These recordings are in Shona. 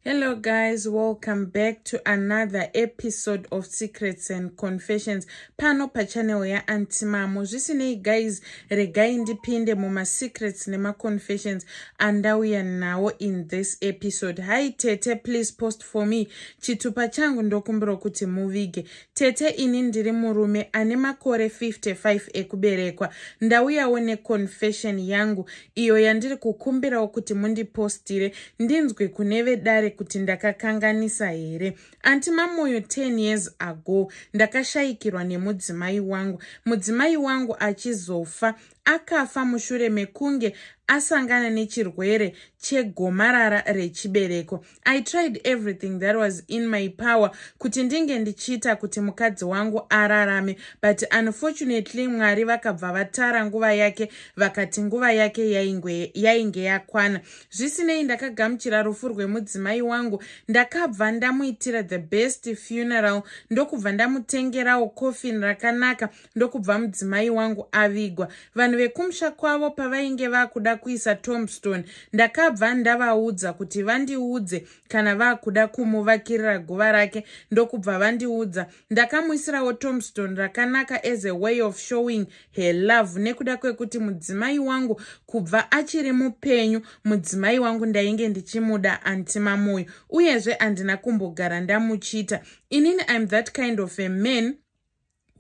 Hello guys, welcome back to another episode of Secrets and Confessions pano pa channel ya Antimamo. Zvisinei guys, regai ndipinde muma secrets nema confessions andauya nawo in this episode. Hi Tete, please post for me. Chitupa changu ndokumbiro kuti muvige. Tete ini ndiri murume ane makore 55 ekuberekwa. Ndauyawo ne confession yangu iyo yandiri kukumbirawo kuti mundipostire ndinzwe kuneve dare kuti ndakakanganisa here. Antimamoyo 10 years ago ndakashayikirwa nemudzimai wangu. Mudzimai wangu achizofa akafa mushure mekunge asangana nechirwere chegomarara rechibereko. I tried everything that was in my power kuti ndinge ndichita kuti mukadzi wangu ararame, but unfortunately Mwari vakabva vatara nguva yake vakati nguva yake yainge yakwana. Zvisinei ndakagamuchira rufu rwemudzimai wangu, ndakabva ndamuitira the best funeral, ndokubva ndamutengerawo coffin rakanaka, ndokubva mudzimai wangu avigwa. Vanhu vekumusha kwavo pavainge vakuda kuisa tombstone, ndakabva ndavaudza kuti vandiudze kana vakuda kumuvakirira guva rake, ndokubva vandiudza. Ndakamuisirawo tombstone rakanaka as a way of showing her love, nekuda kwekuti mudzimai wangu kubva achiri mupenyu, mudzimai wangu ndainge ndichimuda Antimamoyo, uyezve andina kumbogara ndamuchita. Inini I'm that kind of a man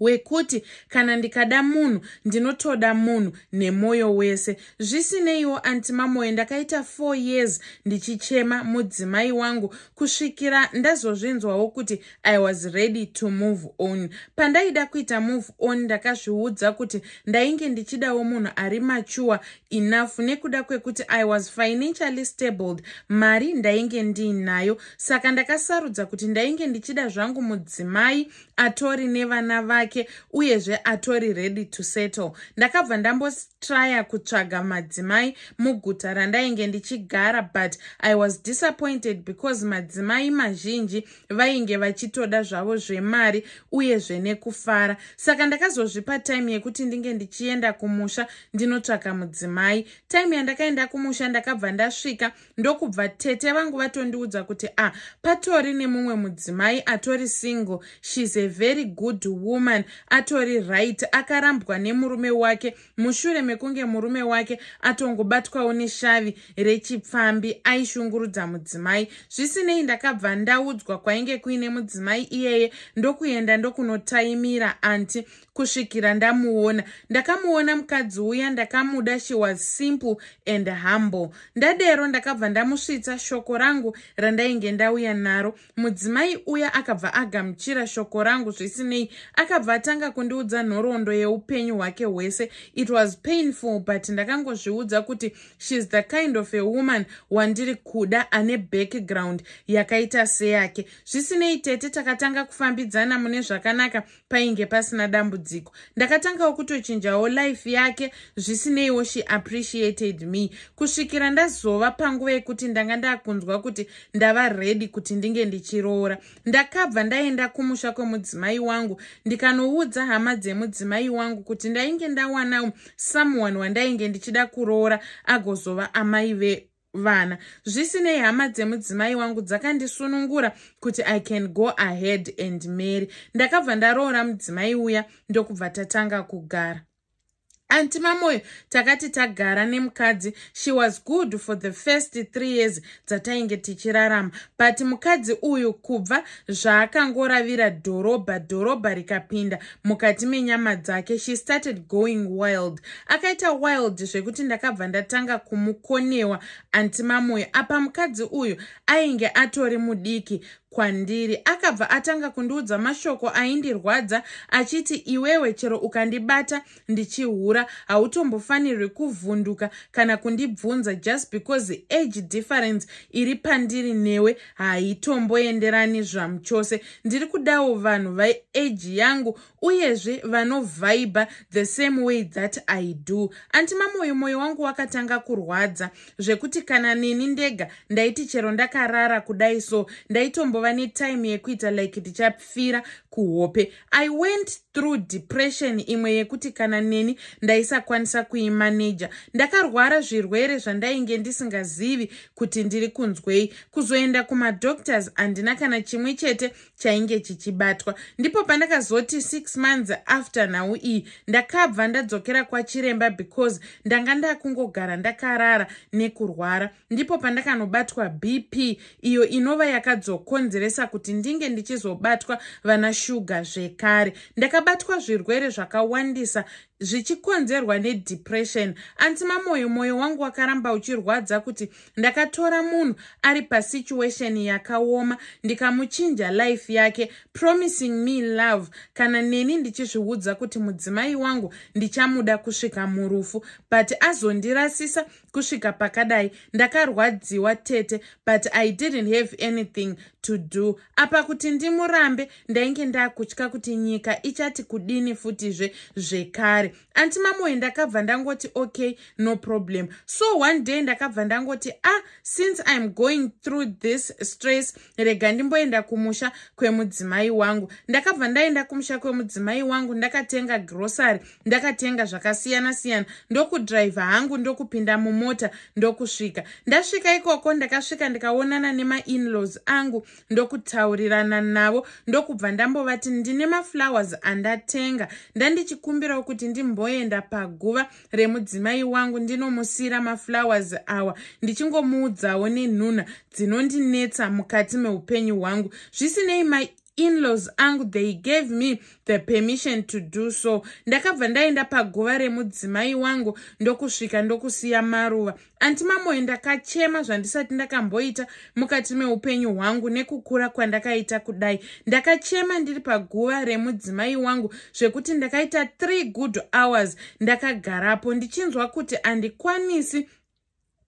wekuti kana ndikada munhu ndinotoda munhu nemoyo wese. Zvisineiwo Antimamoyo ndakaita 4 years ndichichema mudzimai wangu kusvikira ndazozvinzwawo kuti I was ready to move on. Pandaida kuita move on ndakazviudza kuti ndainge ndichidawo munhu ari mature enough, nekuda kwekuti I was financially stable, mari ndainge ndinayo. Saka ndakasarudza kuti ndainge ndichida zvangu mudzimai atori nevana vake uyezve atori ready to settle. Ndakabva ndambotraya kutsvaga madzimai muguta randainge ndichigara, but I was disappointed because madzimai mazhinji vainge vachitoda zvavo zvemari uyezve nekufara. Saka ndakazozvipa time yekuti ndinge ndichienda kumusha ndinotsvaka mudzimai. Time yandakaenda kumusha ndakabva ndasvika, ndokubva tete vangu vatondiudza kuti patori nemumwe mudzimai atori single, she's a very good woman, atori right, akarambwa nemurume wake mushure mekunge murume wake atongobatwawo neshavi rechipfambi aishungurudza mudzimai. Zvisinei ndakabva ndaudzwa kwainge kuine mudzimai iyeye, ndokuenda ndokunotaimira anti kusvikira ndamuona. Ndakamuona mukadzi uya, ndakamuda. She was simple and humble. Ndadero ndakabva ndamusvitsa shoko rangu randainge ndauya naro. Mudzimai uya akabva agamuchira shoko rangu. Zvisinei akabva atanga kundiudza nhoroondo yeupenyu hwake hwese. It was painful, but ndakangozviudza kuti she's the kind of a woman wandiri kuda ane background yakaita seyake. Zvisinei tete takatanga kufambidzana mune zvakanaka painge pasina dambudziko. Ndakatangawo kutochinjawo life yake. Zvisineiwo she appreciated me kusvikira ndazova panguva yekuti ndanga ndakunzwa kuti ndava ready kuti ndinge ndichiroora. Ndakabva ndaenda kumusha kwemudzimai wangu ndikanoudza hama dzemudzimai wangu kuti ndainge ndawanawo someone wandainge ndichida kuroora agozova amai vevana. Zvisinei hama dzemudzimai wangu dzakandisunungura kuti I can go ahead and marry. Ndakabva ndaroora mudzimai uya ndokubva tatanga kugara. Antimamoyo takati tagara nemukadzi. She was good for the first 3 years dzatainge tichirarama, but mukadzi uyu kubva zvaakangoravira dhorobha rikapinda mukati menyama dzake, she started going wild. Akaita wild zvekuti ndakabva ndatanga kumukonewa Antimamoyo. Apa mukadzi uyu ainge atori mudiki kwandiri. Akabva atanga kundiudza mashoko aindirwadza achiti iwewe chero ukandibata ndichihura hautombofanirwi kuvhunduka kana kundibvunza, just because age difference iri pandiri newe haitomboenderani zvamu chose. Ndiri kudawo vanhu vaage yangu uyezve vanovhaiba the same way that I do. Antimamoyo moyo wangu wakatanga kurwadza zvekuti kana nini ndega ndaiti chero ndakarara kudai so ndaitombova netime yekuita like ndichapfira kuhope. I went through depression imwe yekuti kana neni ndaisakwanisa kuimaneja. Ndakarwara zvirwere zvandainge ndisingazivi kuti ndiri kunzwei. Kuzoenda kumadoctors handina kana chimwe chete chainge chichibatwa. Ndipo pandakazoti 6 months after nhau iyi ndakabva ndadzokera kwachiremba because ndanga ndakungogara ndakarara nekurwara. Ndipo pandakanobatwa BP iyo inova yakadzokonzeresa kuti ndinge ndichizobatwa vana shuga zvekare. Ndakabatwa zvirwere zvakawandisa zvichikonzerwa nedepression. Moyo wangu wakaramba uchirwadza kuti ndakatora munhu ari pasituation yakaoma ndikamuchinja life yake, promising me love, kana neni ndichizviudza kuti mudzimai wangu ndichamuda kusvika murufu, but azondirasisa kusvika pakadai. Ndakarwadziwa tete, but I didn't have anything to do. Apa kuti ndimurambe ndainge ndakutya kuti nyika ichati kudini futizve zvekare. Moyo ndakabva ndangoti okay, no problem. So one day ndakabva ndangoti since I'm going through this stress, rega ndimboenda kumusha kwemudzimai wangu. Ndakabva ndaenda kumusha kwemudzimai wangu, ndakatenga grocery, ndakatenga zvakasiyana siyana, ndokudrive hangu, ndokupinda mumota, ndokusvika. Ndasvika ikoko ndakasvika ndikaonana nema-in-laws angu, ndokutaurirana navo, ndokubva ndambovati ndine maflowers andatenga, ndandichikumbira kuti ndimboenda paguva remudzimai wangu ndinomusira maflowers awa, ndichingomuudzawo nenhuna dzinondinetsa mukati meupenyu hwangu. Zvisinei in-laws angu, they gave me the permission to do so. Ndakabva ndaenda paguva remudzimai wangu, ndokusvika ndokusiya maruva. Moyo ndakachema zvandisati ndakamboita mukati meupenyu hwangu nekukura kwandakaita kudai. Ndakachema ndiri paguva remudzimai wangu zvekuti ndakaita 3 good hours ndakagarapo ndichinzwa kuti handikwanisi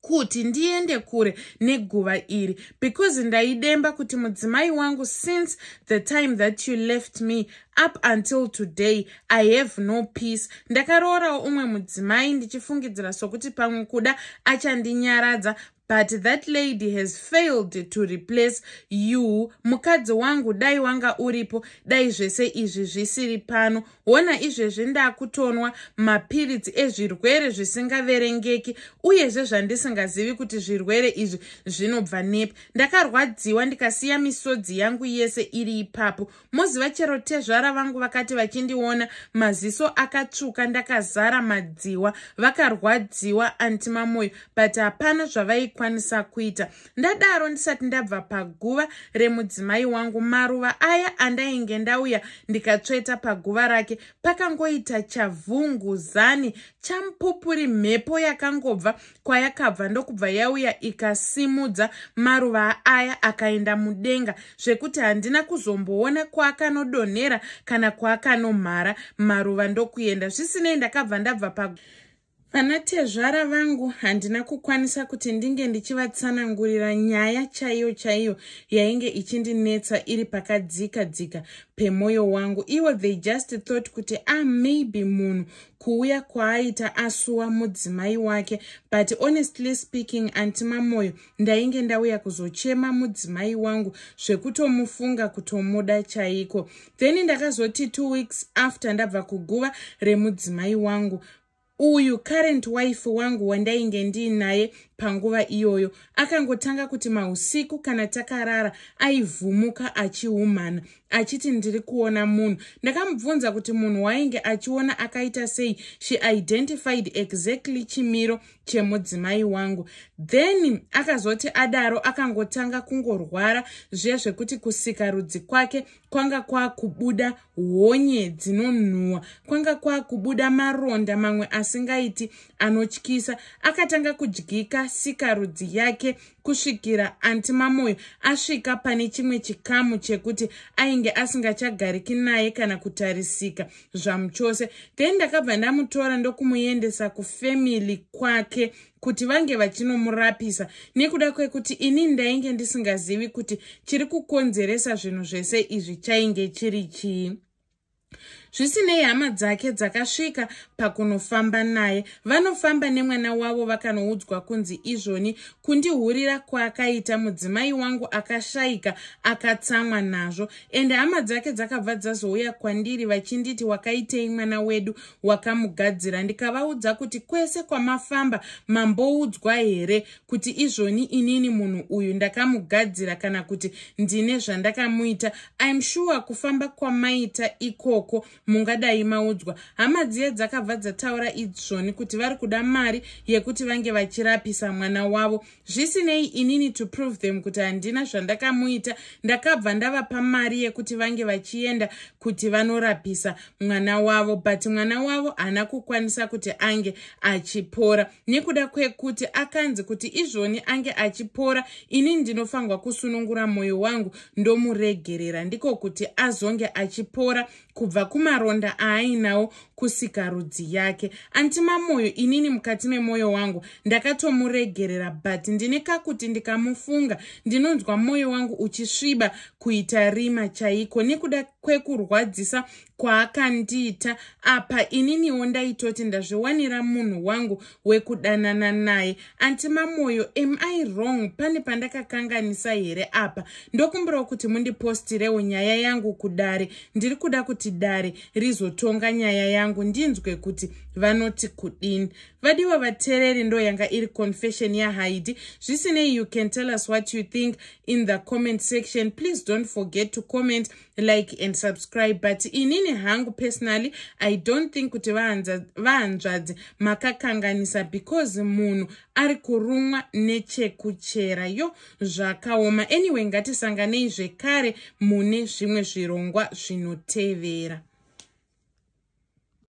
kuti ndiende kure neguva iri, because ndaidemba kuti mudzimai wangu, since the time that you left me up until today I have no peace. Ndakarorawo umwe mudzimai ndichifungidzira sokuti pamwe kuda achandinyaradza, but that lady has failed to replace you. Mukadzi wangu, dai wanga uripo, dai zvese izvi zvisiri pano. Ona izvezvi ndakutonwa mapiritsi ezvirwere zvisingaverengeki, uyezve zvandisingazivi kuti zvirwere izvi zvinobva nepi. Ndakarwadziwa ndikasiya misodzi yangu yese iri ipapo. Moziva chero tezvara vangu vakati vachindiona maziso akatsvuka ndakazara madziwa, vakarwadziwa Moyo, but hapana zvavaikwanisa kuita. Ndadaro ndisati ndabva paguva remudzimai wangu, maruva aya andainge ndauya ndikatsveta paguva rake pakangoita chavhunguzani champupuri, mhepo yakangobva kwayakabva ndokubva yauya ikasimudza maruva aya akaenda mudenga, zvekuti handina kuzomboona kwaakanodonhera kana kwaakanomhara. Maruva ndokuenda. Zvisinei ndakabva ndabva paguva. Vana tezvara vangu handina kukwanisa kuti ndinge ndichivatsanangurira nyaya chaiyo yainge ichindinetsa iri pakadzika pemoyo wangu. Iwo they just thought kuti maybe munhu kuuya kwaaita asuwa mudzimai wake, but honestly speaking Moyo, ndainge ndauya kuzochema mudzimai wangu zvekutomufunga kutomuda chaiko. Then ndakazoti 2 weeks after ndabva kuguva remudzimai wangu, uyu current wife wangu wandainge ndiinaye panguva iyoyo akangotanga kuti mausiku kana takarara aivhumuka achihumana achiti ndiri kuona munhu. Ndakamubvunza kuti munhu wainge achiona akaita sei. She identified exactly chimiro chemudzimai wangu. Then akazoti adaro akangotanga kungorwara zvekuti kusika rudzi kwake kwanga kwakubuda honye dzinonhuwa, kwanga kwakubuda maronda mamwe asingaiti anotyisa. Akatanga kudyika sika rudzi yake kusvikira Moyo asvika pane chimwe chikamu chekuti ainge asingachagariki naye kana kutarisika zvamuchose. Then ndakabva ndamutora ndokumuendesa kufamily kwake kuti vange vachinomurapisa, nekuda kwekuti ini ndainge ndisingazivi kuti chiri kukonzeresa zvinhu zvese izvi chainge chiri chii. Zvisinei hama dzake dzakasvika pakunofamba naye. Vanofamba nemwana wavo vakanoudzwa kunzi izvoni kundihurira kwaakaita mudzimai wangu akashayika akatsamwa nazvo. Ende hama dzake dzakabva dzazouya kwandiri vachinditi wakaitei mwana wedu wakamugadzira. Ndikavaudza kuti kwese kwamafamba mamboudzwa here kuti izvoni inini munhu uyu ndakamugadzira kana kuti ndine zvandakamuita. I'm sure kufamba kwamaita ikoko mungadai maudzwa. Hama dziye dzakabva dzataura izvoni kuti vari kuda mari yekuti vange vachirapisa mwana wavo. Zvisinei inini to prove them kuti handina zvandakamuita ndakabva ndavapa mari yekuti vange vachienda kuti vanorapisa mwana wavo, but mwana wavo haana kukwanisa kuti ange achipora. Nekuda kwekuti akanzi kuti izvoni ange achipora, ini ndinofangwa kusunungura mwoyo wangu ndomuregerera ndiko kuti azonge achipora kubva kumaronda aainawo kusika rudzi yake. Antima moyo inini mukati memwoyo wangu ndakatomuregerera, but ndine kakuti ndikamufunga ndinonzwa mwoyo wangu uchisviba kuita rima chaiko nekuda kwekurwadzisa kwaakandiita apa. Ininiwo ndaitoti ndazviwanira munhu wangu wekudanana naye. Antima moyo, am I wrong? Pane pandakakanganisa here apa? Ndokumbirawo kuti mundipostirewo nyaya yangu kudare. Ndiri kuda kuti dare rizotonga nyaya yangu ndinzwe kuti vanoti kudini. Vadiwa vatereri ndo yanga iri confession ya Heidi. Zvisinei, you can tell us what you think in the comment section. Please don't forget to comment, like and subscribe. But inini hangu personally, I don't think kuti vahanzvadzi makakanganisa because munhu ari kurumwa nechekuchera. Yo zvakaoma. Anyway, ngatisanganei zvekare mune zvimwe zvirongwa zvinotevera.